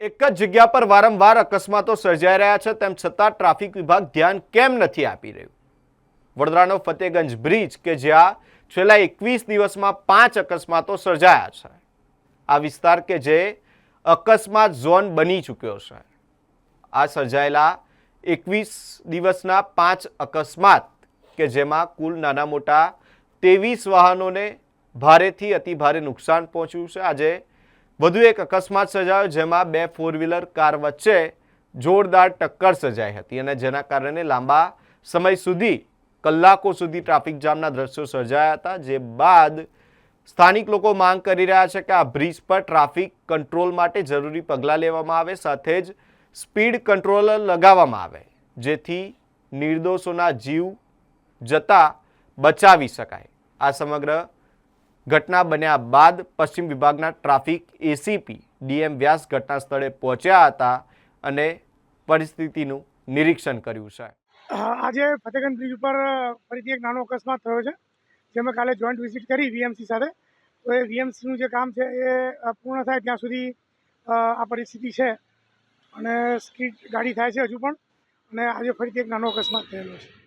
એક જ જગ્યા પર વારંવાર અકસ્માતો સર્જાઈ રહ્યા છે, તેમ છતાં ટ્રાફિક વિભાગ ધ્યાન કેમ નથી આપી રહ્યું? વડોદરાનો ફતેગંજ બ્રિજ કે જ્યાં છેલ્લા 21 દિવસમાં 5 અકસ્માતો સર્જાયા છે. આ વિસ્તાર કે જે અકસ્માત ઝોન બની ચૂક્યો છે. આ સર્જાયેલા 21 દિવસના 5 અકસ્માત કે જેમાં કુલ નાના મોટા 23 વાહનોને ભારેથી અતિ ભારે નુકસાન પહોંચ્યું છે. આજે વધુ એક અકસ્માત સર્જાયો, જેમાં 2 ફોર વ્હીલર કાર વચ્ચે જોરદાર ટક્કર સર્જાઈ હતી અને જેના કારણે લાંબા સમય સુધી કલાકો સુધી ટ્રાફિક જામના દ્રશ્યો સર્જાયા હતા. જે બાદ સ્થાનિક લોકો માંગ કરી રહ્યા છે કે આ બ્રિજ પર ટ્રાફિક કંટ્રોલ માટે જરૂરી પગલાં લેવામાં આવે, સાથે જ સ્પીડ કંટ્રોલર લગાવવામાં આવે, જેથી નિર્દોષોના જીવ જતા બચાવી શકાય. આ સમગ્ર ઘટના બન્યા બાદ પશ્ચિમ વિભાગના ટ્રાફિક એસીપી ડીએમ વ્યાસ ઘટના સ્થળે પહોંચ્યા હતા અને પરિસ્થિતિનું નિરીક્ષણ કર્યું છે. આજે ફતેગંજ બ્રિજ ઉપર ફરીથી એક નાનો અકસ્માત થયો છે, જેમાં કાલે જોઈન્ટ વિઝિટ કરી વીએમસી સાથે. તો એ વીએમસીનું જે કામ છે એ પૂર્ણ થાય ત્યાં સુધી આ પરિસ્થિતિ છે અને સ્પીડ ગાડી થાય છે હજુ પણ, અને આજે ફરીથી એક નાનો અકસ્માત થયેલો છે.